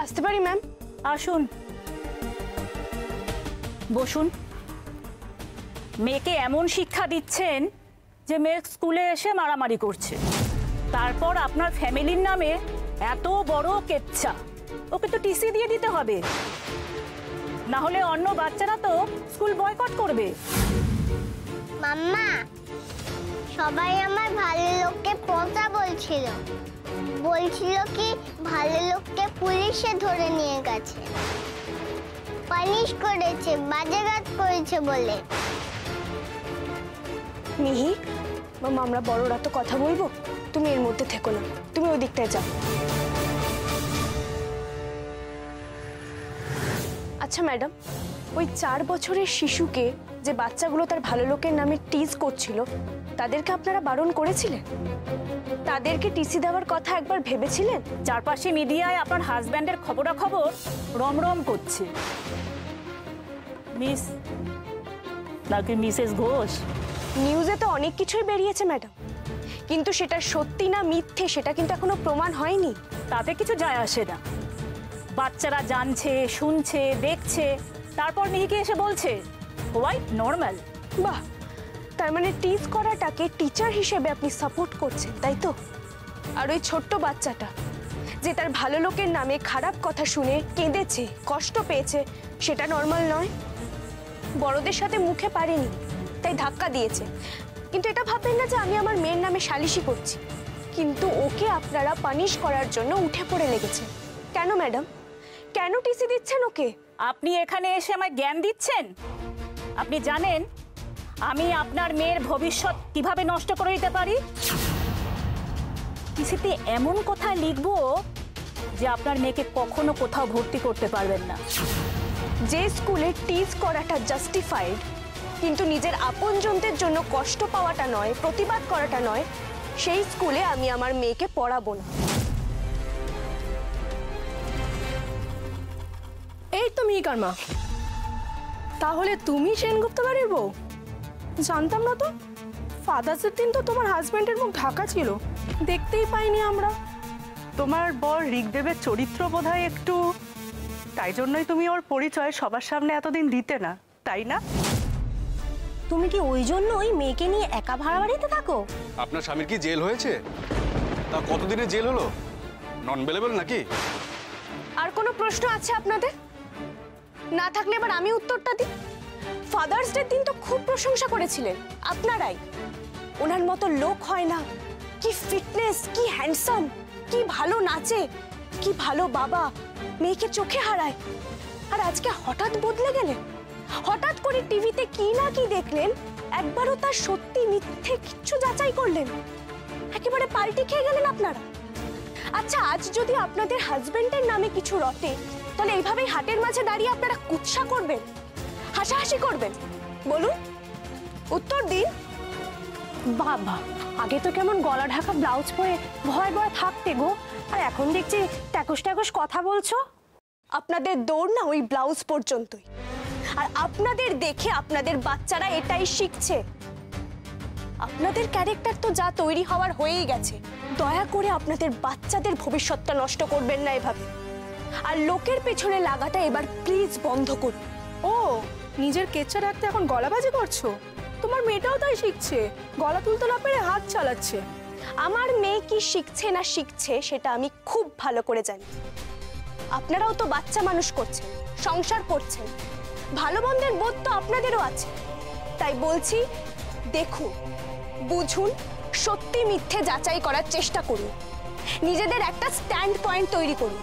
আসতে পারি ম্যাম? আসুন, বসুন। মেয়েকে এমন শিক্ষা দিচ্ছেন যে মেয়ে স্কুলে এসে মারামারি করছে, তারপর আপনার ফ্যামিলির নামে এত বড় কেচ্ছা। ওকে তো টিসি দিয়ে দিতে হবে, না হলে অন্য বাচ্চারা তো স্কুল বয়কট করবে। মাম্মা, সবাই আমার ভালো লোককে পচা বলছিল। বলছিল কি ভালো লোককে পুলিশে ধরে নিয়ে গেছে, পানিশ করেছে, বাজে কাজ করেছে বলে। মিহি, মামা আমরা বড়রা তো কথা বলবো, তুমি এর মধ্যে থেকো না, তুমি ওই দিকটায় যাও। আচ্ছা ম্যাডাম, ওই 4 বছরের শিশুকে যে বাচ্চাগুলো তার ভালো লোকের নামে টিজ করছিল, তাদেরকে আপনারা বারণ করেছিলেন? তাদেরকে টিসি দেওয়ার কথা একবার ভেবেছিলেন? চারপাশে মিডিয়ায় আপনার হাজব্যান্ডের খবরাখবর রমরম করছে। মিস নাকি মিসেস ঘোষ? নিউজে তো অনেক কিছুই বেরিয়েছে ম্যাডাম, কিন্তু সেটা সত্যি না মিথ্যে সেটা কিন্তু এখনো প্রমাণ হয়নি। তাতে কিছু যায় আসে না। বাচ্চারা জানছে, শুনছে, দেখছে, তারপর মিহিকে এসে বলছে হোয়াই নর্মাল। বাহ, তার মানে টিজ করাটাকে টিচার হিসেবে আপনি সাপোর্ট করছেন, তাই তো? আর ওই ছোট্ট বাচ্চাটা যে তার ভালো লোকের নামে খারাপ কথা শুনে কেঁদেছে, কষ্ট পেয়েছে, সেটা নর্মাল নয়? বড়দের সাথে মুখে পারেনি তাই ধাক্কা দিয়েছে, কিন্তু এটা ভাববেন না যে আমি আমার মেয়ের নামে সালিশি করছি। কিন্তু ওকে আপনারা পানিশ করার জন্য উঠে পড়ে লেগেছেন। কেন ম্যাডাম, কেন টিসি দিচ্ছেন ওকে? আপনি এখানে এসে আমায় জ্ঞান দিচ্ছেন? আপনি জানেন আমি আপনার মেয়ের ভবিষ্যৎ কিভাবে নষ্ট করে দিতে পারি? টিসিতে এমন কথা লিখবো যে আপনার মেয়েকে কখনো কোথাও ভর্তি করতে পারবেন না। যে স্কুলে টিজ করাটা জাস্টিফাইড, কিন্তু নিজের আপনজনদের জন্য কষ্ট পাওয়াটা নয়, প্রতিবাদ করাটা নয়, সেই স্কুলে আমি আমার মেয়েকে পড়াবো না। এই তো মিহিকার মা, তাহলে তুমি সেনগুপ্ত বাড়ির বউ? জানতাম না তো। ফাদার্সের দিন তো তোমার হাজবেন্ডের মুখ ঢাকা ছিল, দেখতেই পাইনি আমরা। তোমার বর ঋগদেবের চরিত্র বোধহয় একটু, তাই জন্যই তুমি ওর পরিচয় সবার সামনে এতদিন দিতে না, তাই না? তুমি কি ওই জন্য ওই মেয়েকে নিয়ে একা ভাড়া বাড়িতে থাকো? আপনার স্বামীর কি জেল হয়েছে? তা কতদিনের জেল হলো? নন বেলেবল নাকি? আর কোনো প্রশ্ন আছে আপনাদের? না থাকলে এবার আমি উত্তরটা দিই। ফাদার্স ডে দিন তো খুব প্রশংসা করেছিলেন আপনারাই। ওনার মতো লোক হয় না, কি ফিটনেস, কি হ্যান্ডসাম, কি ভালো নাচে, কি ভালো বাবা, মেয়েকে চোখে হারায়। আর আজকে হঠাৎ বদলে গেলেন। হঠাৎ করে টিভিতে কি না কি দেখলেন, একবারও তার সত্যি মিথ্যে কিচ্ছু যাচাই করলেন, একেবারে পাল্টি খেয়ে গেলেন আপনারা। আচ্ছা, আজ যদি আপনাদের হাজবেন্ডের নামে কিছু রটে, তাহলে এইভাবেই হাটের মাঝে দাঁড়িয়ে আপনারা কুৎসা করবেন, হাসাহাসি করবেন? বলুন, উত্তর দিন। বাবা, আগে তো কেমন গলা ঢাকা ব্লাউজ পরে ভয় ভয় থাকতে গো, আর এখন দেখছি ট্যাকস ট্যাকস কথা বলছো। আপনাদের দৌড় না ওই ব্লাউজ পর্যন্তই, আর আপনাদের দেখে আপনাদের বাচ্চারা এটাই শিখছে। আপনাদের ক্যারেক্টার তো যা তৈরি হওয়ার হয়েই গেছে, দয়া করে আপনাদের বাচ্চাদের ভবিষ্যৎটা নষ্ট করবেন না এভাবে। আর লোকের পেছনে লাগাটা এবার প্লিজ বন্ধ করুন। ও, নিজের কেচ্ছা রাখতে এখন গলাবাজি করছো? তোমার মেয়েটাও তাই শিখছে, গলা তুলতে না পেরে হাত চালাচ্ছে। আমার মেয়ে কি শিখছে না শিখছে সেটা আমি খুব ভালো করে জানি। আপনারাও তো বাচ্চা মানুষ করছেন, সংসার করছেন, ভালো মন্দের বোধ তো আপনাদেরও আছে। তাই বলছি, দেখুন, বুঝুন, সত্যি মিথ্যে যাচাই করার চেষ্টা করুন, নিজেদের একটা স্ট্যান্ড পয়েন্ট তৈরি করুন।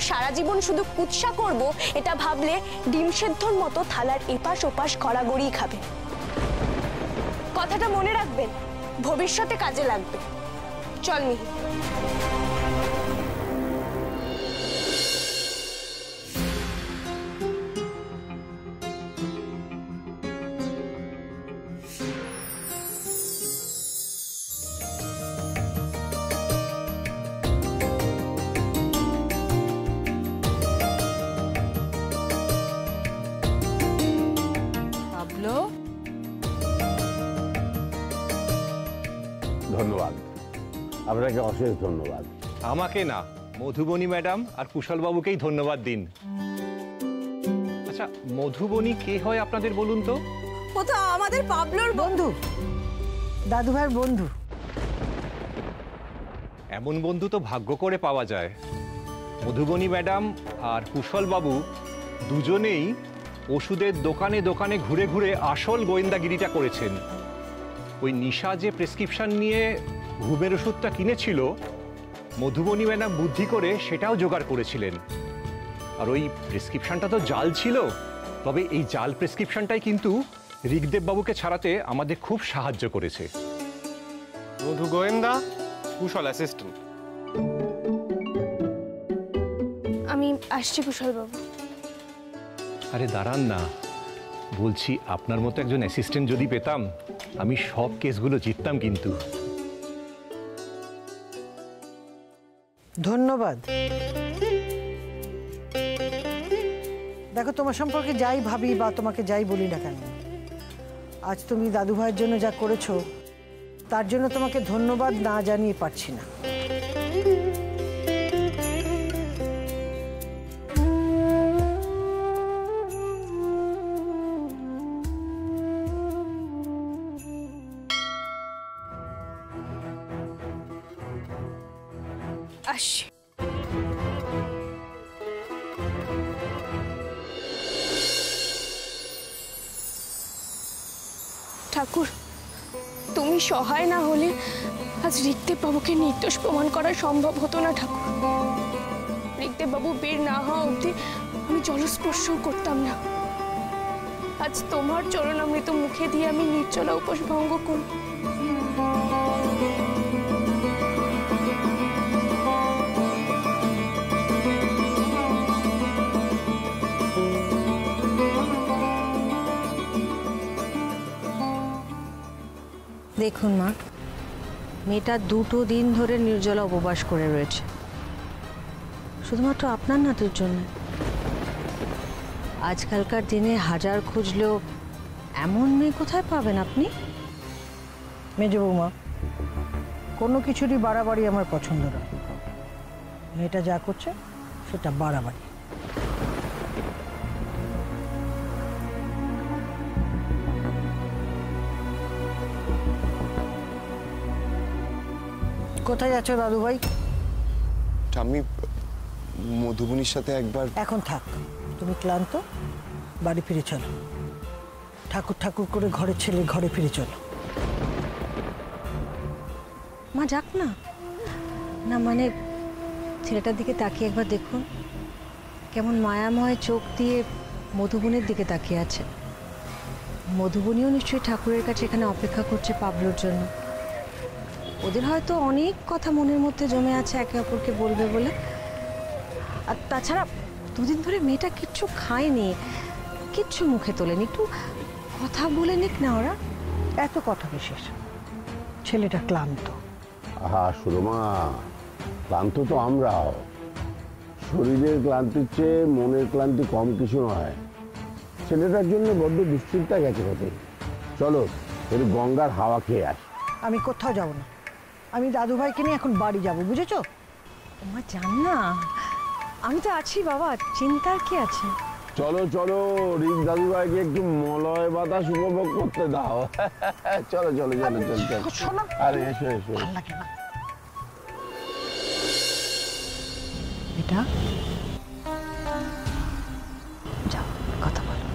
সারা জীবন শুধু কুৎসা করব এটা ভাবলে ডিম সেদ্ধর মতো থালার এপাশ ওপাশ গড়াগড়ি খাবে। কথাটা মনে রাখবেন, ভবিষ্যতে কাজে লাগবে। চল মিহি। ধন্যবাদ, আপনাকে অশেষ ধন্যবাদ। আমাকে না, মধুবনী ম্যাডাম আর কুশলবাবুকেই ধন্যবাদ দিন। আচ্ছা, মধুবনী কে হয় আপনাদের বলুন তো? ও তো আমাদের পাবলোর বন্ধু, দাদু ভাইয়ের বন্ধু। এমন বন্ধু তো ভাগ্য করে পাওয়া যায়। মধুবনী ম্যাডাম আর কুশলবাবু দুজনেই ওষুধের দোকানে দোকানে ঘুরে ঘুরে আসল গোয়েন্দাগিরিটা করেছেন। ওই নিশা যে প্রেসক্রিপশন নিয়ে ঘুমের ওষুধটা কিনেছিল, মধুবনী ম্যাডাম বুদ্ধি করে সেটাও জোগাড় করেছিলেন। আর ওই প্রেসক্রিপশনটা তো জাল ছিল, তবে এই জাল প্রেসক্রিপশনটাই কিন্তু ঋগদেব বাবুকে ছাড়াতে আমাদের খুব সাহায্য করেছে। মধু গোয়েন্দা, কুশল অ্যাসিস্ট্যান্ট। আমি আসছি কুশলবাবু। আরে দাঁড়ান না, বলছি আপনার মতো একজন অ্যাসিস্ট্যান্ট যদি পেতাম আমি সব কেসগুলো জিততাম কিন্তু। ধন্যবাদ। দেখো, তোমার সম্পর্কে যাই ভাবি বা তোমাকে যাই বলি না কেন, আজ তুমি দাদু ভাইয়ের জন্য যা করেছো তার জন্য তোমাকে ধন্যবাদ না জানিয়ে পারছি না। আসছি। ঠাকুর, তুমি সহায় না হলে আজ ঋগদেব বাবুকে নির্দোষ প্রমাণ করা সম্ভব হতো না ঠাকুর। ঋগদেব বাবু বের না হওয়া অবধি আমি জলস্পর্শও করতাম না। আজ তোমার চরণামৃত মুখে দিয়ে আমি নির্জলা উপোস ভঙ্গ করব। দেখুন মা, মেয়েটা 2 দিন ধরে নির্জলা উপবাস করে রয়েছে, শুধুমাত্র আপনার নাতির জন্য। আজকালকার দিনে হাজার খুঁজলেও এমন মেয়ে কোথায় পাবেন আপনি? মেজ বৌমা, কোনো কিছুরই বাড়াবাড়ি আমার পছন্দ না। মেয়েটা যা করছে সেটা বাড়াবাড়ি। কোথায় যাচ্ছ দাদু ভাই? আমি মধুবনীর সাথে একবার। এখন থাক, তুমি ক্লান্ত, বাড়ি ফিরে চলো। ঠাকুর ঠাকুর করে ঘরের ছেলে ঘরে ফিরে চলো। মা যাক না। না মানে, ছেলেটার দিকে তাকিয়ে একবার দেখুন, কেমন মায়াময় চোখ দিয়ে মধুবনের দিকে তাকিয়ে আছে। মধুবনীও নিশ্চয়ই ঠাকুরের কাছে এখানে অপেক্ষা করছে পাবলোর জন্য। ওদের হয়তো অনেক কথা মনের মধ্যে জমে আছে, একে অপরকে বলবে বলে। আর তাছাড়া 2 দিন ধরে মেয়েটা কিচ্ছু খায়নি, কিচ্ছু মুখে তোলেনি। একটু কথা বলে নিক না ওরা। এত কথা বিশেষ, ছেলেটা ক্লান্ত। আহা সুরমা, ক্লান্ত তো আমরাও। শরীরের ক্লান্তির চেয়ে মনের ক্লান্তি কম কিছু নয়। ছেলেটার জন্য বড্ড দুশ্চিন্তা গেছে হতে। চলো একটু গঙ্গার হাওয়া খেয়ে আস। আমি কোথাও যাব না, আমি দাদু ভাইকে নিয়ে এখন বাড়ি যাব, বুঝেছো? তোমার জান না, আমি তো আছি বাবা, চিন্তার কি আছে? চলো চলো, রিক দাদু ভাইকে একটু মলয় বাতাস উপভোগ করতে দাও। চলো চলো চলো চলো চলো। আরে এসো এসো। এটা যাও, কথা বলো।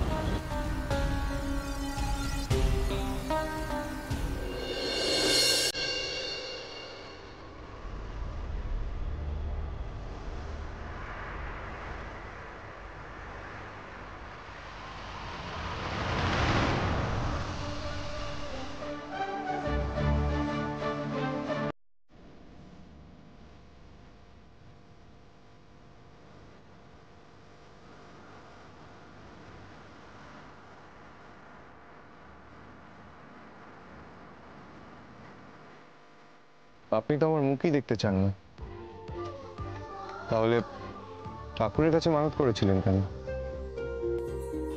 আপনি তো আমার মুখই দেখতে চান না, তাহলে ঠাকুরের কাছে মানত করেছিলেন কেন?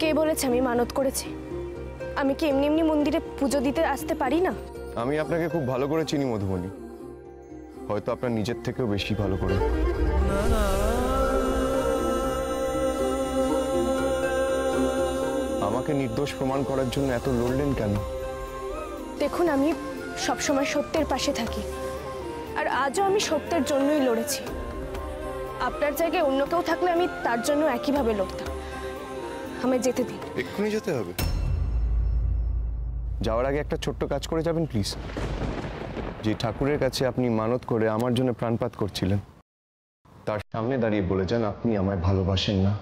কে বলেছে আমি মানত করেছি? আমি কি এমনি এমনি মন্দিরে পুজো দিতে আসতে পারি না? আমি আপনাকে খুব ভালো করে চিনি মধুবনী। হয়তো আপনার নিজের থেকেও বেশি ভালো করে। আমাকে নির্দোষ প্রমাণ করার জন্য এত লড়লেন কেন? দেখুন, আমি সবসময় সত্যের পাশে থাকি, আর আজও আমি সত্যের জন্যই লড়েছি। আপনার জায়গায় অন্য কেউ থাকলে আমি তার জন্য একইভাবে লড়তাম। আমায় যেতে দিন। এক্ষুনি যেতে হবে? যাওয়ার আগে একটা ছোট্ট কাজ করে যাবেন প্লিজ। যে ঠাকুরের কাছে আপনি মানত করে আমার জন্য প্রাণপাত করছিলেন, তার সামনে দাঁড়িয়ে বলে যান আপনি আমায় ভালোবাসেন না।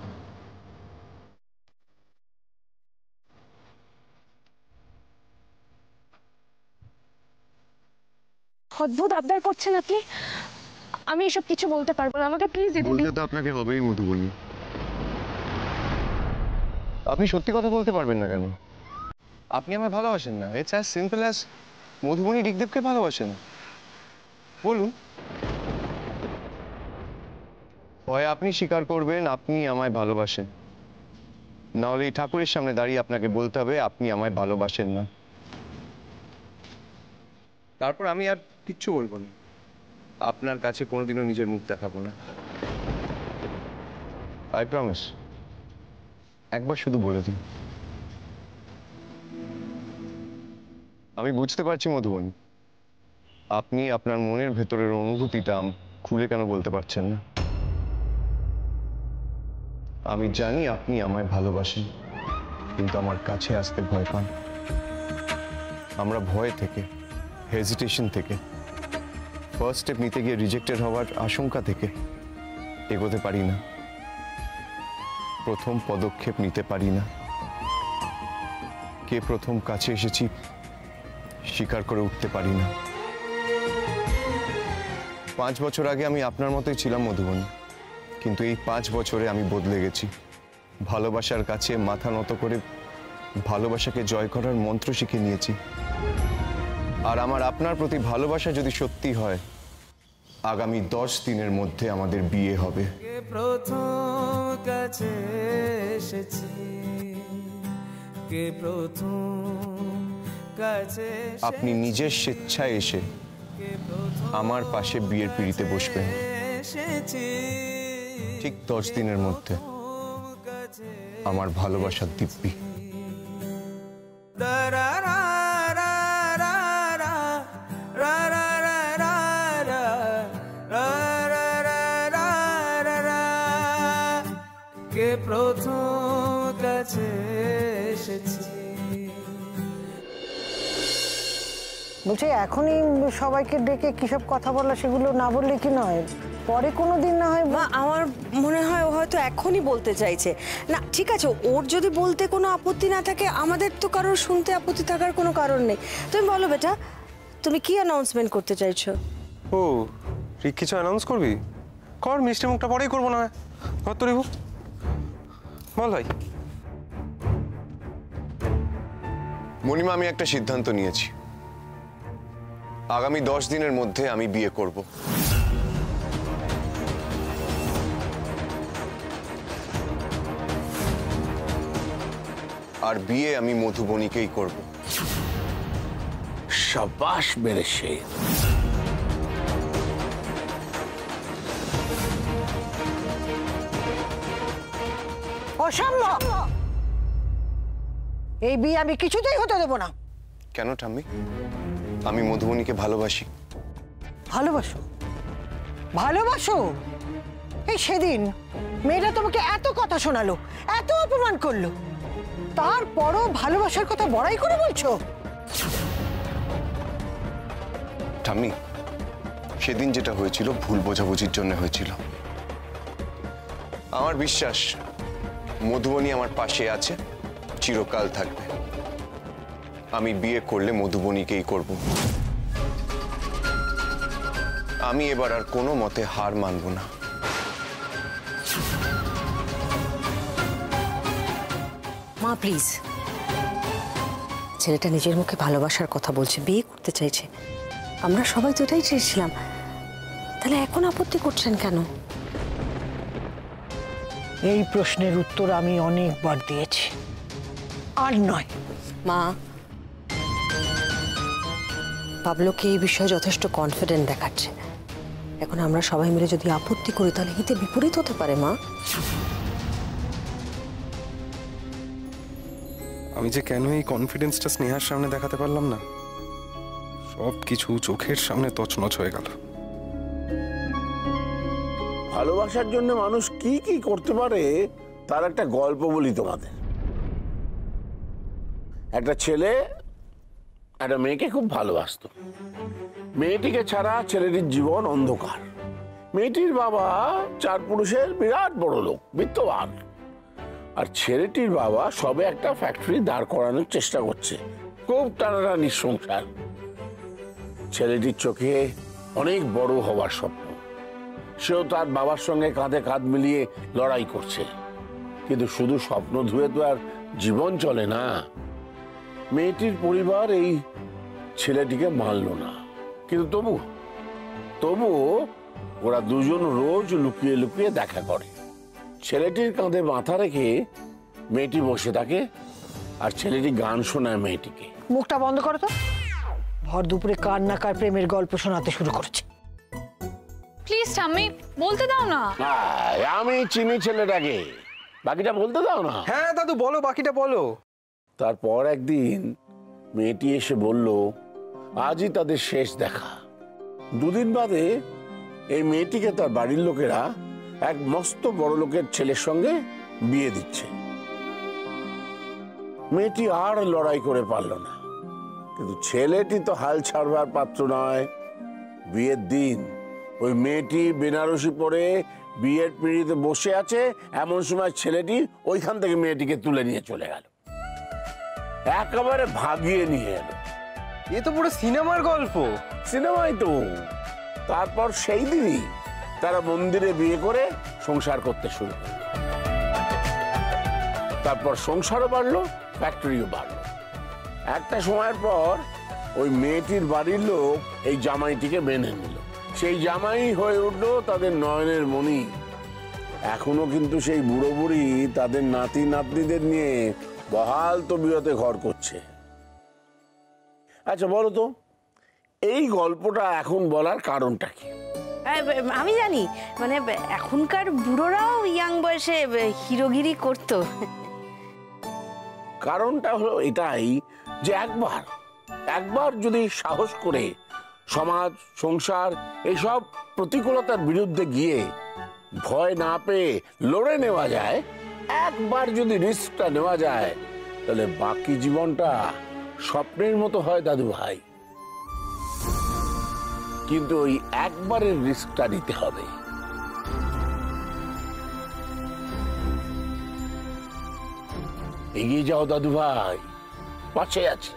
অদ্ভুত আবদার করছেন আপনি। আমি এসব কিছু বলতে পারবো না, আমাকে প্লিজ যেতে দিন। বলতে তো আপনাকে হবেই মধুবনী। আপনি সত্যি কথা বলতে পারবেন না কেন? আপনি আমায় ভালোবাসেন না। It's as simple as Madhubani ঋগদেবকে ভালোবাসেন। বলুন। হয় আপনি স্বীকার করবেন আপনি আমায় ভালোবাসেন, নাহলে এই ঠাকুরের সামনে দাঁড়িয়ে আপনাকে বলতে হবে আপনি আমায় ভালোবাসেন না। তারপর আমি আর কিচ্ছু বলবো না, আপনার কাছে কোনোদিনও নিজের মুখ দেখাবো না। I promise. একবার শুধু বলে দিন। আমি বুঝতে পারছি মধুবনী, আপনি আপনার মনের ভেতরের অনুভূতিটা খুলে কেন বলতে পারছেন না। আমি জানি আপনি আমায় ভালোবাসেন, কিন্তু আমার কাছে আসতে ভয় পান। আমরা ভয় থেকে, হেজিটেশন থেকে, ফার্স্ট স্টেপ নিতে গিয়ে রিজেক্টেড হওয়ার আশঙ্কা থেকে এগোতে পারি না, প্রথম পদক্ষেপ নিতে পারি না। কে প্রথম কাছে এসেছি স্বীকার করে উঠতে পারি না। 5 বছর আগে আমি আপনার মতোই ছিলাম মধুবনী, কিন্তু এই 5 বছরে আমি বদলে গেছি। ভালোবাসার কাছে মাথা নত করে ভালোবাসাকে জয় করার মন্ত্র শিখে নিয়েছি। আর আমার আপনার প্রতি ভালোবাসা যদি সত্যি হয়, আগামী 10 দিনের মধ্যে আমাদের বিয়ে হবে। প্রথম কাছে এসেছি, কে প্রথম কাছে আপনি নিজের স্বেচ্ছায় এসে আমার পাশে বিয়ের পিঁড়িতে বসবেন। ঠিক 10 দিনের মধ্যে আমার ভালোবাসার দিব্যি। কে প্রথম কাছে এসেছি। বলছি এখনই সবাইকে ডেকে কিসব কথা বলা সেগুলো না বললে কি নয়, পরে কোনো দিন না হয়। মা, আমার মনে হয় ও হয়তো এখনই বলতে চাইছে। না ঠিক আছে, ওর যদি বলতে কোনো আপত্তি না থাকে, আমাদের তো কারোর শুনতে আপত্তি থাকার কোনো কারণ নেই। তুমি বলো বেটা, তুমি কি অ্যানাউন্সমেন্ট করতে চাইছো? ও তুই কিছু অ্যানাউন্স করবি? কর, মিষ্টি মুখটা পরেই করবো না। কর তো রিভু, বল ভাই। মণিমা, আমি একটা সিদ্ধান্ত নিয়েছি। আগামী 10 দিনের মধ্যে আমি বিয়ে করব। আর বিয়ে আমি মধুবনীকেই করব। শাবাশ মেরে সে। অসম্ভব! এই বিয়ে আমি কিছুতেই হতে দেবো না। কেন ঠাম্মি? আমি মধুবনীকে ভালোবাসি। ভালোবাসো? ভালোবাসো? এই সেদিন মেয়েটা তোমাকে এত কথা শোনালো, এত অপমান করলো, তারপরও ভালোবাসার কথা বড়াই করে বলছো? ঠাম্মি, সেদিন যেটা হয়েছিল ভুল বোঝাবুঝির জন্য হয়েছিল। আমার বিশ্বাস মধুবনী আমার পাশে আছে, চিরকাল থাকবে। আমি বিয়ে করলে মধুবনীকেই করব। আমি এবার আর কোনো মতে হার মানব না। মা প্লিজ, ছেলেটা নিজের মুখে ভালোবাসার কথা বলছে, বিয়ে করতে চাইছে। আমরা সবাই তো এটাই চেয়েছিলাম, তাহলে এখন আপত্তি করছেন কেন? এই প্রশ্নের উত্তর আমি অনেকবার দিয়েছি, আর নয়। মা, পাবলোকে এই বিষয়ে যথেষ্ট কনফিডেন্ট দেখাচ্ছে। এখন আমরা সবাই মিলে যদি আপত্তি করি তাহলে হিতে বিপরীত হতে পারে মা। আমি যে কেন এই কনফিডেন্সটা স্নেহার সামনে দেখাতে পারলাম না, সব কিছু চোখের সামনে তছনছ হয়ে গেল। ভালোবাসার জন্য মানুষ কি কি করতে পারে তার একটা গল্প বলি তোমাদের। একটা ছেলে একটা মেয়েকে খুব ভালোবাসতো। মেয়েটিকে ছাড়া ছেলেটির জীবন অন্ধকার। মেয়েটির বাবা চার পুরুষের বিরাট বড় লোক, বিত্তবান। আর ছেলেটির বাবা সবে একটা ফ্যাক্টরি দাঁড় করানোর চেষ্টা করছে, খুব টানাটানির সংসার। ছেলেটির চোখে অনেক বড় হওয়ার স্বপ্ন, সেও তার বাবার সঙ্গে কাঁধে কাঁধ মিলিয়ে লড়াই করছে। কিন্তু শুধু স্বপ্ন ধুয়ে তো আর জীবন চলে না। মেয়েটির পরিবার এই ছেলেটিকে মানল না, কিন্তু তবু ওরা দুজন রোজ লুকিয়ে লুকিয়ে দেখা করে। ছেলেটির কাঁধে মাথা রেখে মেয়েটি বসে থাকে, আর ছেলেটি গান শোনায় মেয়েটিকে। মুখটা বন্ধ করো তো, ভর দুপুরে কার না কার প্রেমের গল্প শোনাতে শুরু করেছে। প্লিজ ঠাম্মি বলতে দাও না। আমি চিনি ছেলেটাকে, বাকিটা বলতে দাও না। হ্যাঁ দাদু বলো, বাকিটা বলো। তারপর একদিন মেয়েটি এসে বলল আজই তাদের শেষ দেখা। দুদিন বাদে এই মেয়েটিকে তার বাড়ির লোকেরা এক মস্ত বড় লোকের ছেলের সঙ্গে বিয়ে দিচ্ছে। মেয়েটি আর লড়াই করে পারল না, কিন্তু ছেলেটি তো হাল ছাড়বার পাত্র নয়। বিয়ের দিন ওই মেয়েটি বেনারসি পরে বিয়ের পিঁড়িতে বসে আছে, এমন সময় ছেলেটি ওইখান থেকে মেয়েটিকে তুলে নিয়ে চলে গেল, একেবারে ভাগিয়ে নিয়ে এলো। এ তো পুরো সিনেমার গল্প। সিনেমাই তো। তারপর সেই দিনই তারা মন্দিরে বিয়ে করে সংসার করতে শুরু করলো। তারপর সংসারও বাড়লো, ফ্যাক্টরিও বাড়লো। একটা সময়ের পর ওই মেয়েটির বাড়ির লোক এই জামাইটিকে মেনে নিল। সেই জামাই হয়ে উঠলো তাদের নয়নের মণি। এখনো কিন্তু সেই বুড়ো বুড়ি তাদের নাতি নাতনিদের নিয়ে বহাল তবিয়তে ঘর করছে। আচ্ছা বলো তো, এই গল্পটা এখন বলার কারণটা কি? আমি জানি, মানে এখনকার বুড়োরাও ইয়াং বয়সে হিরোগিরি করতো। কারণটা হলো এটাই যে একবার যদি সাহস করে সমাজ, সংসার এইসব প্রতিকূলতার বিরুদ্ধে গিয়ে ভয় না পেয়ে লড়ে নেওয়া যায়, একবার যদি রিস্কটা নেওয়া যায়, তাহলে বাকি জীবনটা স্বপ্নের মতো হয় দাদু ভাই। কিন্তু ওই একবারের রিস্কটা নিতে হবে। এগিয়ে যাও দাদু ভাই, পাশে আছি।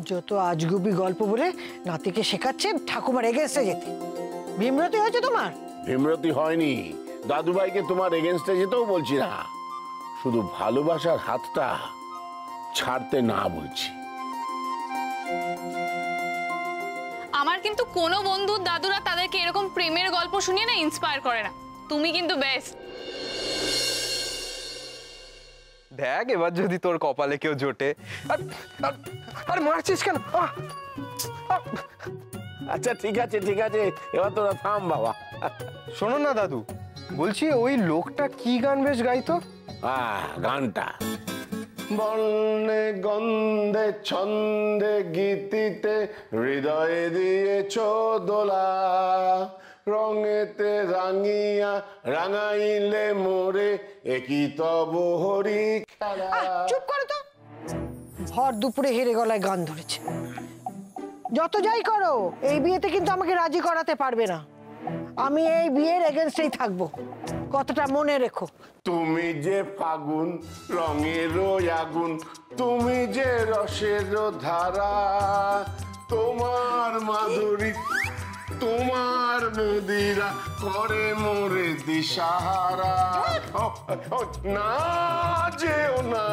যত আজগুবি গল্প বলে নাতিকে শেখাচ্ছে ঠাকুমার এগেনস্টে যেতে। বিমরতি হয়েছে তোমার? বিমরতি হয়নি, দাদুভাইকে তোমার এগেনস্টে যেতেও বলছি না, শুধু ভালোবাসার হাতটা ছাড়তে না বলছি। আমার কিন্তু কোনো বন্ধুর দাদুরা তাদেরকে এরকম প্রেমের গল্প শুনিয়ে না ইন্সপায়ার করে না। তুমি কিন্তু বেস্ট। দেখ এবার যদি তোর কপালে কেউ জোটে। আর মারছিস কেন? আচ্ছা ঠিক আছে, এবার তোরা থাম বাবা। শোনো না দাদু, বলছি ওই লোকটা কি গান বেশ গাইতো? গানটা বর্ণে গন্ধে ছন্দে গীতিতে হৃদয়ে দিয়েছ দোলা, রঙেতে রাঙিয়া রাঙাইলে মোরে একই তব হরি খেলা। চুপ করো তো, ভর দুপুরে হেরে গলায় গান ধরেছে। যত যাই করো, এই বিয়েতে কিন্তু আমাকে রাজি করাতে পারবে না। আমি এই বিয়ের এগেনস্টেই থাকবো, কতটা মনে রেখো। তুমি যে ফাগুন রঙের আগুন, তুমি যে রসের ধারা, তোমার মাধুরী তোমার মদিরা করে মোরে দিশাহারা। না যেও না।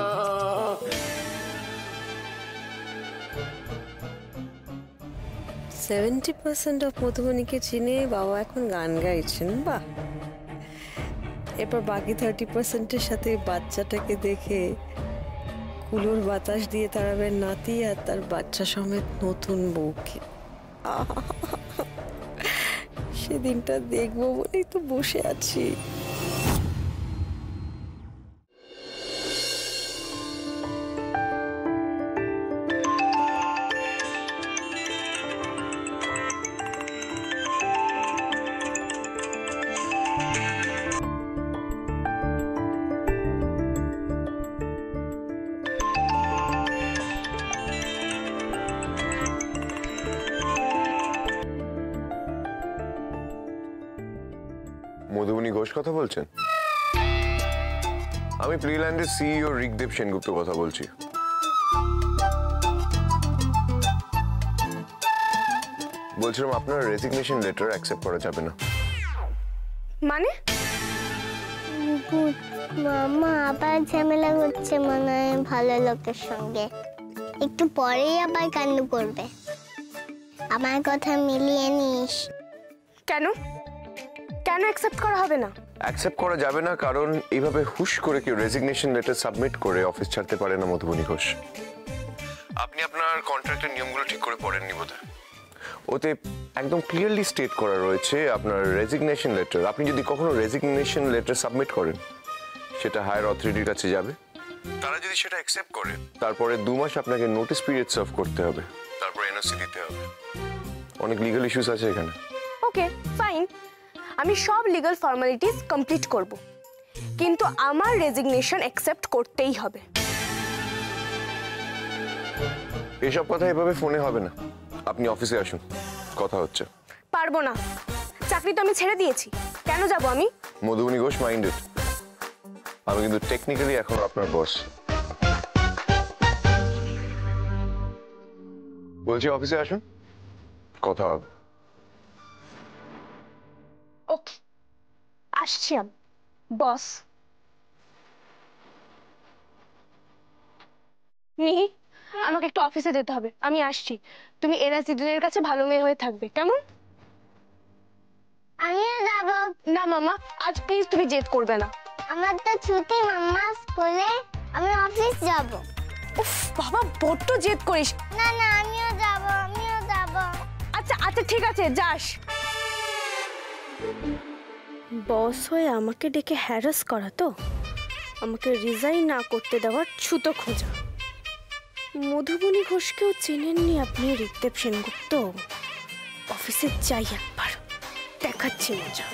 70% অফ মধুবনীকে চিনে বাবা এখন গান গাইছেন। বাহ, এরপর বাকি 30%-এর সাথে বাচ্চাটাকে দেখে কুলোর বাতাস দিয়ে তাড়াবেন নাতি আর তার বাচ্চা সমেত নতুন বউকে। সেদিনটা দেখবো বলেই তো বসে আছি। মধুবনী ঘোষ কথা বলছেন? আমি প্রিল্যান্ডের সিইও ঋগদেব সেনগুপ্ত কথা বলছি। বলছিলাম আপনার রেজিগনেশন লেটার অ্যাকসেপ্ট করা যাবে না। মানে? মামা আবার ঝামেলা করছে মনে হয় ভালো লোকের সঙ্গে। একটু পরেই আবার কাণ্ড করবে। আমার কথা মিলিয়ে নিস। কেন কেন অ্যাকসেপ্ট করা হবে না? অ্যাকসেপ্ট করা যাবে না কারণ এইভাবে হুশ করে কেউ রেজিগনেশন লেটার সাবমিট করে অফিস ছাড়তে পারে না মধুবনী ঘোষ। আপনি আপনার কন্ট্রাক্টের নিয়মগুলো ঠিক করে পড়েননি বোধহয়। ওতে একদম ক্লিয়ারলি স্টেট করা রয়েছে আপনার রেজিগনেশন লেটার, আপনি যদি কখনো রেজিগনেশন লেটার সাবমিট করেন সেটা হায়ার অথরিটির কাছে যাবে। তারা যদি সেটা অ্যাকসেপ্ট করে তারপরে 2 মাস আপনাকে নোটিস পিরিয়ড সার্ভ করতে হবে, তারপর এনওসি দিতে হবে। অনেক লিগ্যাল ইস্যুস আছে এখানে। ওকে ফাইন, আমি সব লিগ্যাল ফর্মালিটিস কমপ্লিট করব, কিন্তু আমার রেজিগনেশন অ্যাকসেপ্ট করতেই হবে। এসব কথা এভাবে ফোনে হবে না, আপনি অফিসে আসুন, কথা হচ্ছে। পারবো না, চাকরি তো আমি ছেড়ে দিয়েছি, কেন যাব আমি? মধুবনী ঘোষ মাইন্ডেড, আমি কিন্তু টেকনিক্যালি এখন আপনার বস। বলছি অফিসে আসুন, কথা হবে। ওকে আসছি আমি, বস। মিহি, আমাকে একটু অফিসে যেতে হবে, আমি আসছি। তুমি এরাজিদের কাছে ভালো মেয়ে হয়ে থাকবে, কেমন? আমিও যাব। না মামা, আজ প্লিজ তুমি জেদ করবে না। আমার তো ছুটি মাম্মা স্কুলে, আমি অফিস যাব। উফ বাবা, বড্ড জেদ করিস। না না, আমিও যাব, আমিও যাব। আচ্ছা আচ্ছা ঠিক আছে, যাস। বস হয়ে আমাকে ডেকে হ্যারাস করা তো, আমাকে রিজাইন না করতে দেওয়ার ছুতো খোঁজা। মধুবনী ঘোষকেও চেনেননি আপনি ঋগদেব সেনগুপ্ত? অফিসে যাই একবার, দেখাচ্ছি মজা।